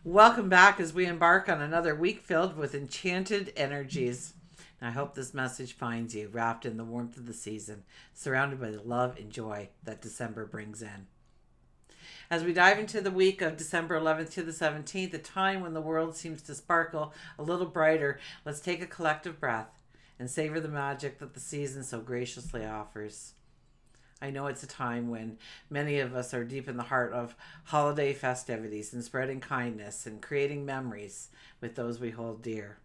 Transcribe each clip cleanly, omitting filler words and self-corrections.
Welcome back as we embark on another week filled with enchanted energies. I hope this message finds you wrapped in the warmth of the season, surrounded by the love and joy that December brings in. As we dive into the week of December 11th to the 17th, a time when the world seems to sparkle a little brighter, let's take a collective breath and savor the magic that the season so graciously offers. I know it's a time when many of us are deep in the heart of holiday festivities and spreading kindness and creating memories with those we hold dear.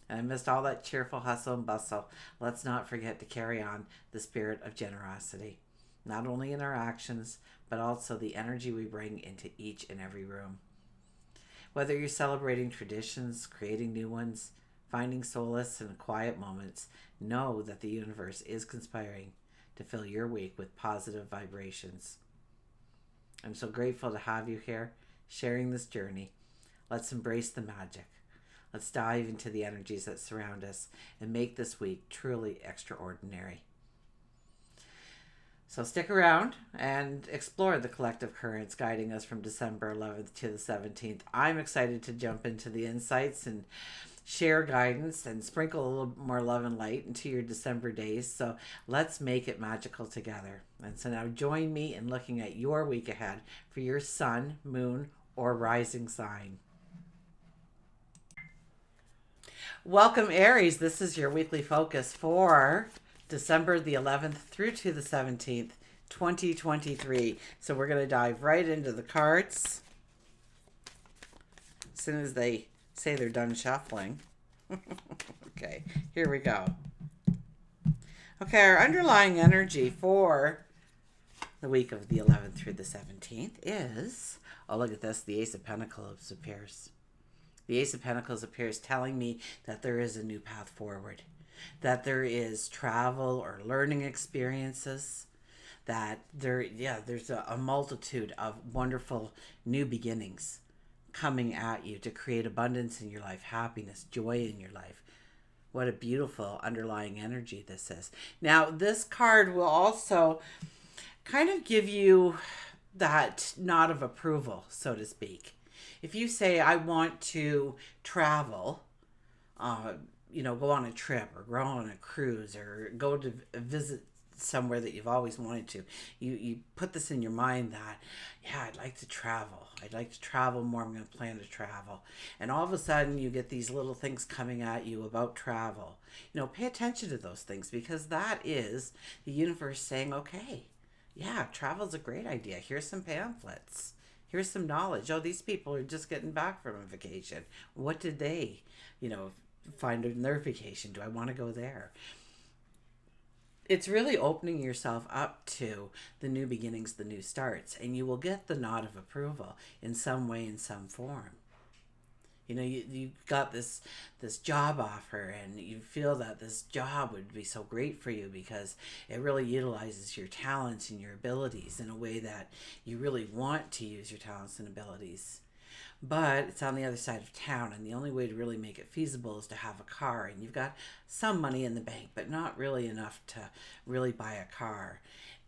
And amidst all that cheerful hustle and bustle, let's not forget to carry on the spirit of generosity, not only in our actions, but also the energy we bring into each and every room. Whether you're celebrating traditions, creating new ones, finding solace in quiet moments, know that the universe is conspiring to fill your week with positive vibrations. I'm so grateful to have you here sharing this journey. Let's embrace the magic. Let's dive into the energies that surround us and make this week truly extraordinary. So stick around and explore the collective currents guiding us from December 11th to the 17th. I'm excited to jump into the insights and share guidance and sprinkle a little more love and light into your December days. So let's make it magical together. And so now join me in looking at your week ahead for your sun, moon, or rising sign. Welcome, Aries. This is your weekly focus for December the 11th through to the 17th, 2023. So we're going to dive right into the cards as soon as they say they're done shuffling. Okay, here we go. Okay, our underlying energy for the week of the 11th through the 17th is, oh, look at this, the Ace of Pentacles appears. The Ace of Pentacles appears telling me that there is a new path forward, that there is travel or learning experiences, that there's a multitude of wonderful new beginnings coming at you to create abundance in your life, happiness, joy in your life. What a beautiful underlying energy this is. Now, this card will also kind of give you that nod of approval, so to speak. If you say, I want to travel, go on a trip or go on a cruise or go to visit somewhere that you've always wanted to, you put this in your mind that, yeah, I'd like to travel. I'd like to travel more. I'm going to plan to travel. And all of a sudden you get these little things coming at you about travel. Pay attention to those things, because that is the universe saying, okay, yeah, travel's a great idea. Here's some pamphlets. Here's some knowledge. Oh, these people are just getting back from a vacation. What did they, find in their vacation? Do I want to go there? It's really opening yourself up to the new beginnings, the new starts, and you will get the nod of approval in some way, in some form. You got this job offer, and you feel that this job would be so great for you because it really utilizes your talents and your abilities in a way that you really want to use your talents and abilities. But it's on the other side of town, and the only way to really make it feasible is to have a car, and you've got some money in the bank, but not really enough to really buy a car.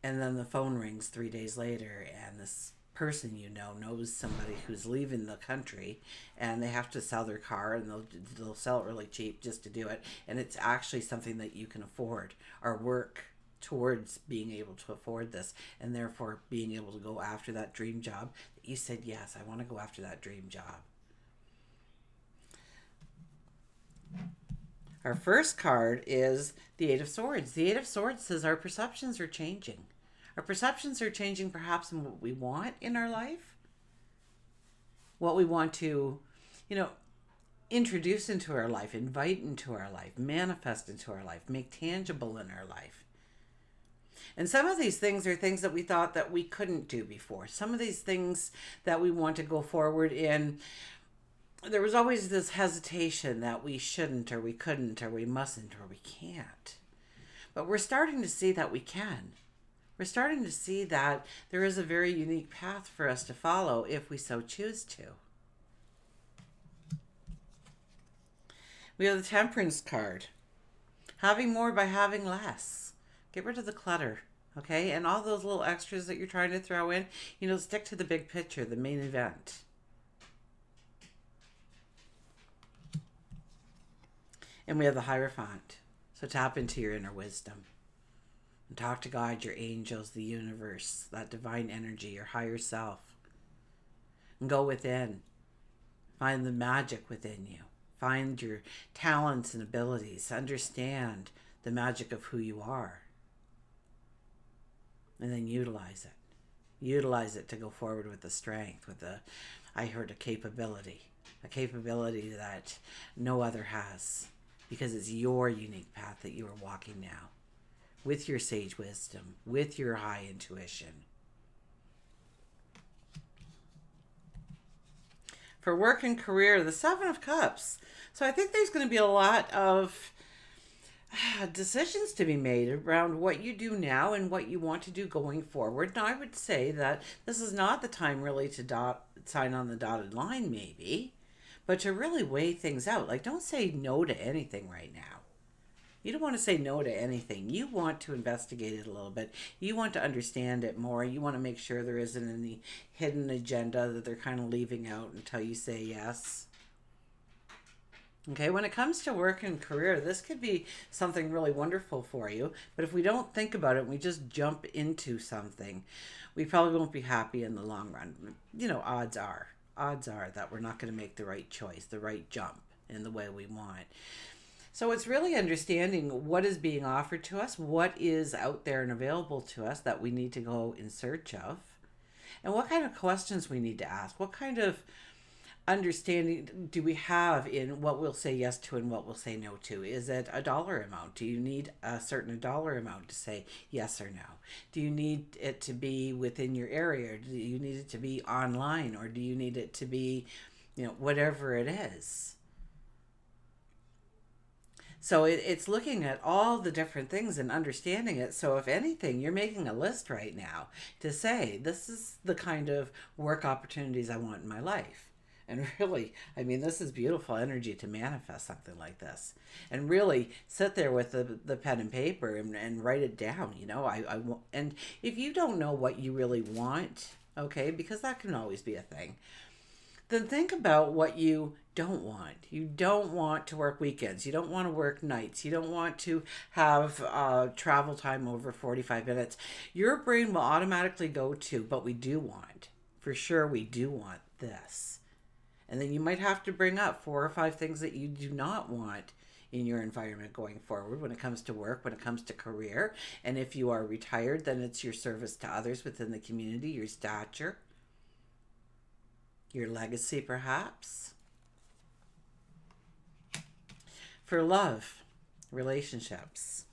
And then the phone rings 3 days later, and this person knows somebody who's leaving the country, and they have to sell their car, and they'll sell it really cheap just to do it, and it's actually something that you can afford or work towards being able to afford this, and therefore being able to go after that dream job that you said, yes, I want to go after that dream job. Our first card is the Eight of Swords. The Eight of Swords says our perceptions are changing. Our perceptions are changing perhaps in what we want in our life, what we want to, introduce into our life, invite into our life, manifest into our life, make tangible in our life. And some of these things are things that we thought that we couldn't do before. Some of these things that we want to go forward in, there was always this hesitation that we shouldn't, or we couldn't, or we mustn't, or we can't. But we're starting to see that we can. We're starting to see that there is a very unique path for us to follow if we so choose to. We have the Temperance card. Having more by having less. Get rid of the clutter, okay? And all those little extras that you're trying to throw in, stick to the big picture, the main event. And we have the Hierophant. So tap into your inner wisdom and talk to God, your angels, the universe, that divine energy, your higher self. And go within. Find the magic within you. Find your talents and abilities. Understand the magic of who you are. And then utilize it. Utilize it to go forward with the strength, I heard a capability that no other has, because it's your unique path that you are walking now, with your sage wisdom, with your high intuition. For work and career, the Seven of Cups. So I think there's going to be a lot of decisions to be made around what you do now and what you want to do going forward. Now, I would say that this is not the time really to sign on the dotted line, maybe, but to really weigh things out. Like, don't say no to anything right now. You don't want to say no to anything. You want to investigate it a little bit. You want to understand it more. You want to make sure there isn't any hidden agenda that they're kind of leaving out until you say yes. Okay, when it comes to work and career, this could be something really wonderful for you. But if we don't think about it and we just jump into something, we probably won't be happy in the long run. You know, odds are that we're not going to make the right choice, the right jump in the way we want. So it's really understanding what is being offered to us, what is out there and available to us that we need to go in search of, and what kind of questions we need to ask. What kind of understanding do we have in what we'll say yes to and what we'll say no to? Is it a dollar amount? Do you need a certain dollar amount to say yes or no? Do you need it to be within your area? Do you need it to be online? Or do you need it to be, whatever it is? So it's looking at all the different things and understanding it. So if anything, you're making a list right now to say, this is the kind of work opportunities I want in my life. And really, this is beautiful energy to manifest something like this. And really sit there with the pen and paper and write it down. And if you don't know what you really want, okay, because that can always be a thing, then think about what you don't want. You don't want to work weekends. You don't want to work nights. You don't want to have travel time over 45 minutes. Your brain will automatically go to, but we do want, for sure we do want this. And then you might have to bring up 4 or 5 things that you do not want in your environment going forward when it comes to work, when it comes to career. And if you are retired, then it's your service to others within the community, your stature, your legacy perhaps. For love, relationships.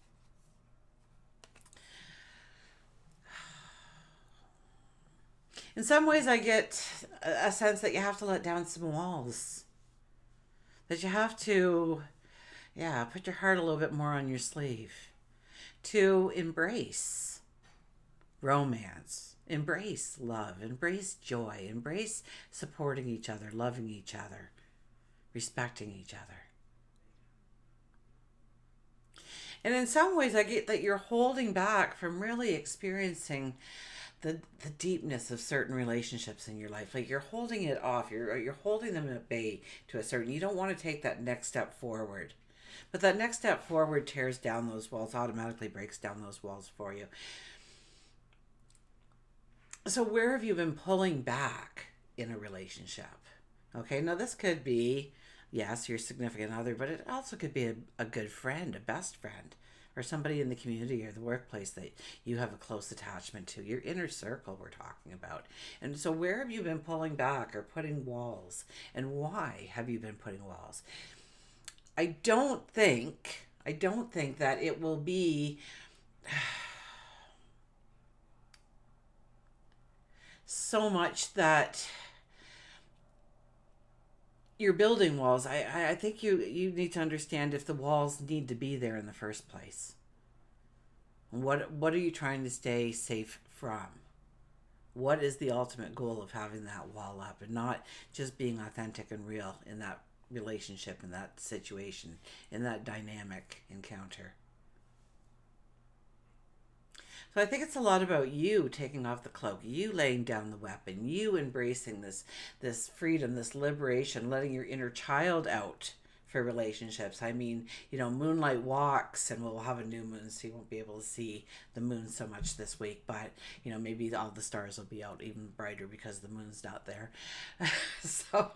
In some ways I get a sense that you have to let down some walls. That you have to, put your heart a little bit more on your sleeve. To embrace romance. Embrace love, embrace joy, embrace supporting each other, loving each other, respecting each other. And in some ways, I get that you're holding back from really experiencing the deepness of certain relationships in your life. Like you're holding it off, you're holding them at bay to a certain, you don't want to take that next step forward. But that next step forward tears down those walls, automatically breaks down those walls for you. So where have you been pulling back in a relationship? Okay, now this could be, yes, your significant other, but it also could be a good friend, a best friend, or somebody in the community or the workplace that you have a close attachment to, your inner circle we're talking about. And so where have you been pulling back or putting walls? And why have you been putting walls? I don't think that it will be so much that you're building walls. I think you need to understand if the walls need to be there in the first place. What are you trying to stay safe from? What is the ultimate goal of having that wall up and not just being authentic and real in that relationship, in that situation, in that dynamic encounter? So I think it's a lot about you taking off the cloak, you laying down the weapon, you embracing this freedom, this liberation, letting your inner child out for relationships. I mean, moonlight walks, and we'll have a new moon, so you won't be able to see the moon so much this week. But, maybe all the stars will be out even brighter because the moon's not there. So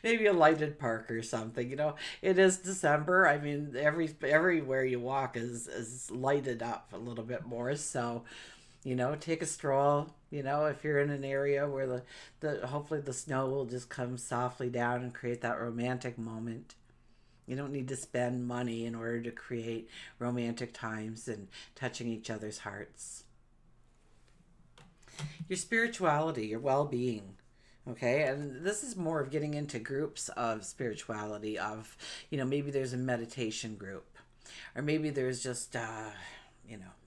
maybe a lighted park or something. It is December. I mean, everywhere you walk is lighted up a little bit more. So, take a stroll. If you're in an area where the hopefully the snow will just come softly down and create that romantic moment. You don't need to spend money in order to create romantic times and touching each other's hearts. Your spirituality, your well-being. Okay, and this is more of getting into groups of spirituality, of, maybe there's a meditation group, or maybe there's just,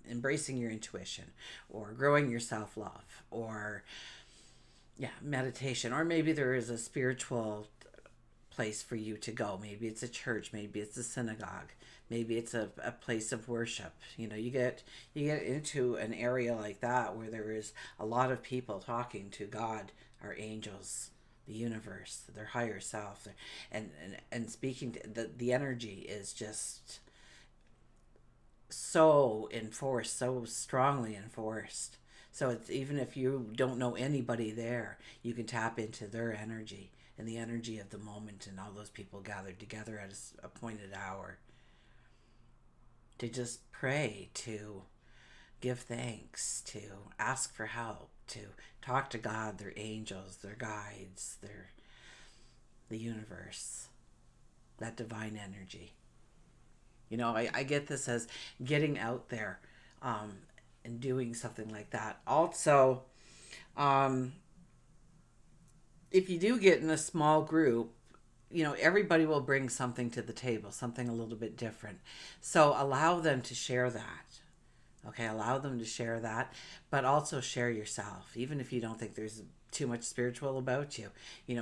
embracing your intuition, or growing your self-love, or, meditation, or maybe there is a spiritual place for you to go. Maybe it's a church, maybe it's a synagogue, maybe it's a place of worship. You get into an area like that where there is a lot of people talking to God, our angels, the universe, their higher self, and speaking to the energy is just so enforced, so strongly enforced. So it's, even if you don't know anybody there, you can tap into their energy and the energy of the moment, and all those people gathered together at a appointed hour to just pray, to give thanks, to ask for help, to talk to God, their angels, their guides, the universe, that divine energy. I get this as getting out there, and doing something like that. Also, if you do get in a small group, everybody will bring something to the table, something a little bit different. So allow them to share that. Okay, allow them to share that, but also share yourself. Even if you don't think there's too much spiritual about you,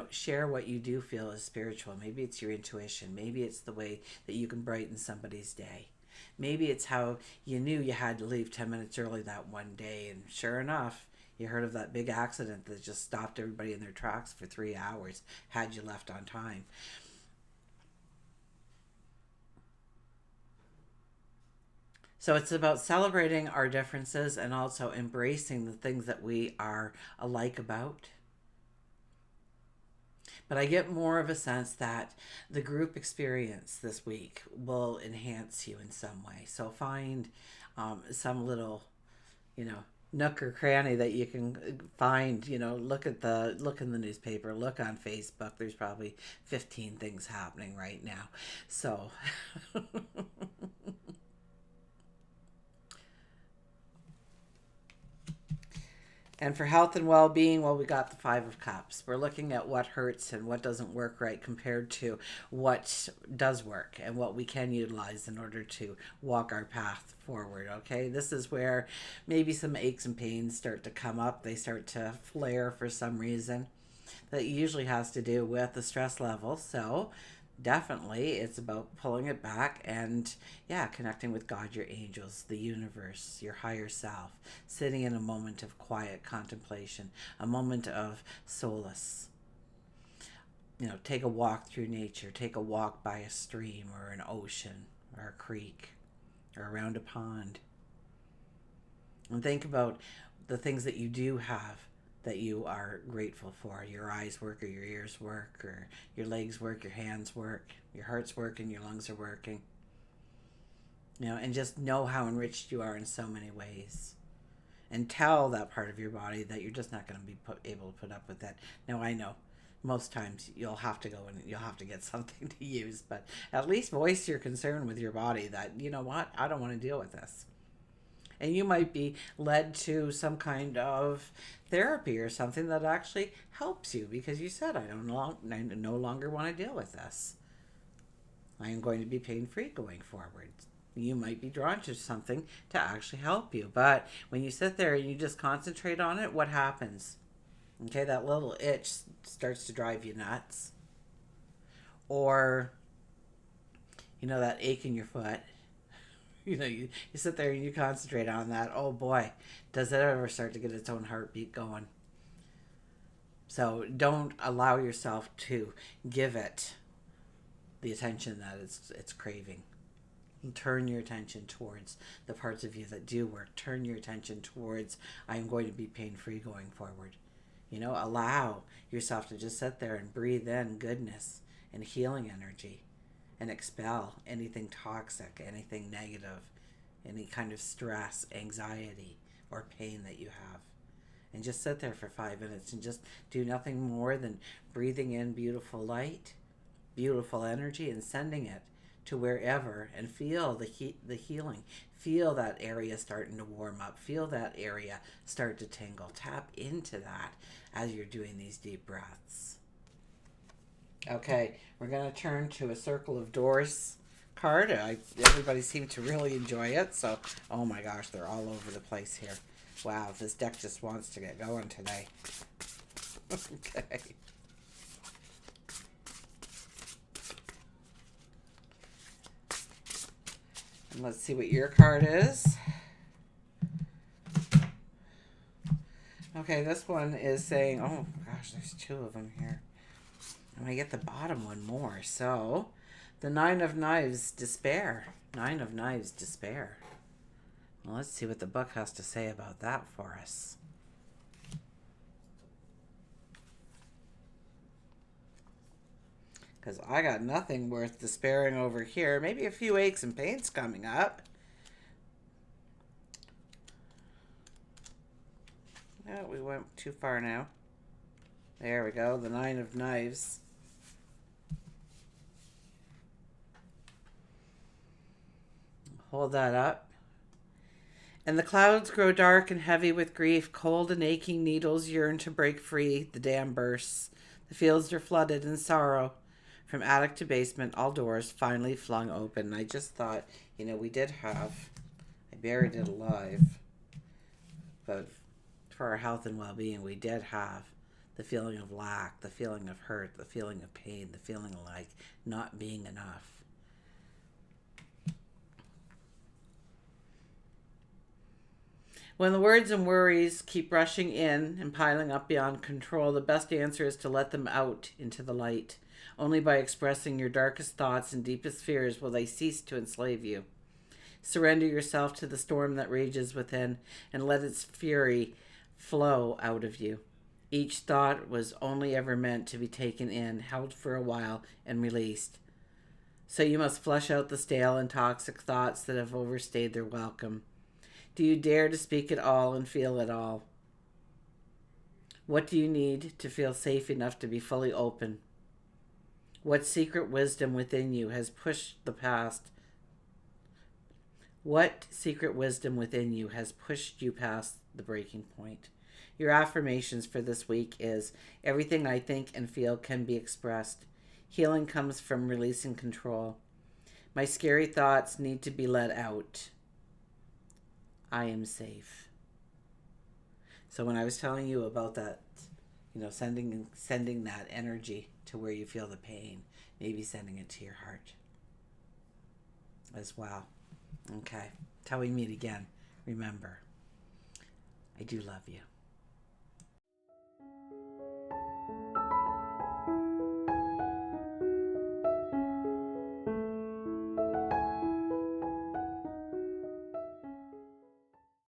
share what you do feel is spiritual. Maybe it's your intuition. Maybe it's the way that you can brighten somebody's day. Maybe it's how you knew you had to leave 10 minutes early that one day, and sure enough, you heard of that big accident that just stopped everybody in their tracks for 3 hours had you left on time. So it's about celebrating our differences and also embracing the things that we are alike about. But I get more of a sense that the group experience this week will enhance you in some way. So find some little, you know, nook or cranny that you can find. Look in the newspaper, look on Facebook. There's probably 15 things happening right now. So And for health and well being, well, we got the Five of Cups. We're looking at what hurts and what doesn't work right compared to what does work and what we can utilize in order to walk our path forward. Okay, this is where maybe some aches and pains start to come up, they start to flare for some reason. That usually has to do with the stress level. So, definitely it's about pulling it back and, yeah, connecting with God, your angels, the universe, your higher self, sitting in a moment of quiet contemplation, a moment of solace. Take a walk through nature, take a walk by a stream or an ocean or a creek or around a pond, and think about the things that you do have that you are grateful for. Your eyes work, or your ears work, or your legs work, your hands work, your heart's working, your lungs are working. And just know how enriched you are in so many ways. And tell that part of your body that you're just not going to be able to put up with that. Now, I know most times you'll have to go and you'll have to get something to use, but at least voice your concern with your body that, you know what, I don't want to deal with this. And you might be led to some kind of therapy or something that actually helps you because you said, I no longer want to deal with this. I am going to be pain-free going forward. You might be drawn to something to actually help you. But when you sit there and you just concentrate on it, what happens? Okay, that little itch starts to drive you nuts. Or, that ache in your foot. You sit there and you concentrate on that. Oh boy, does it ever start to get its own heartbeat going. So don't allow yourself to give it the attention that it's craving. Turn your attention towards the parts of you that do work. Turn your attention towards, I'm going to be pain-free going forward. You know, allow yourself to just sit there and breathe in goodness and healing energy and expel anything toxic, anything negative, any kind of stress, anxiety, or pain that you have. And just sit there for 5 minutes and just do nothing more than breathing in beautiful light, beautiful energy, and sending it to wherever, and feel the healing. Feel that area starting to warm up. Feel that area start to tingle. Tap into that as you're doing these deep breaths. Okay, we're going to turn to a Circle of Doors card. Everybody seemed to really enjoy it. So, oh my gosh, they're all over the place here. Wow, this deck just wants to get going today. Okay. And let's see what your card is. Okay, this one is saying, oh gosh, there's 2 of them here. I'm going to get the bottom one more. So, the 9 of Knives, despair. 9 of Knives, despair. Well, let's see what the book has to say about that for us. Because I got nothing worth despairing over here. Maybe a few aches and pains coming up. Oh, we went too far now. There we go, the 9 of Knives. Hold that up. And the clouds grow dark and heavy with grief. Cold and aching needles yearn to break free. The dam bursts. The fields are flooded in sorrow. From attic to basement, all doors finally flung open. I just thought, you know, we did have, I buried it alive, but for our health and well-being, we did have the feeling of lack, the feeling of hurt, the feeling of pain, the feeling of like not being enough. When the words and worries keep rushing in and piling up beyond control, the best answer is to let them out into the light. Only by expressing your darkest thoughts and deepest fears will they cease to enslave you. Surrender yourself to the storm that rages within and let its fury flow out of you. Each thought was only ever meant to be taken in, held for a while, and released. So you must flush out the stale and toxic thoughts that have overstayed their welcome. Do you dare to speak it all and feel it all? What do you need to feel safe enough to be fully open? What secret wisdom within you has pushed the past? What secret wisdom within you has pushed you past the breaking point? Your affirmations for this week is, everything I think and feel can be expressed. Healing comes from releasing control. My scary thoughts need to be let out. I am safe. So when I was telling you about that, you know, sending that energy to where you feel the pain, maybe sending it to your heart as well. Okay. Till we meet again, remember, I do love you.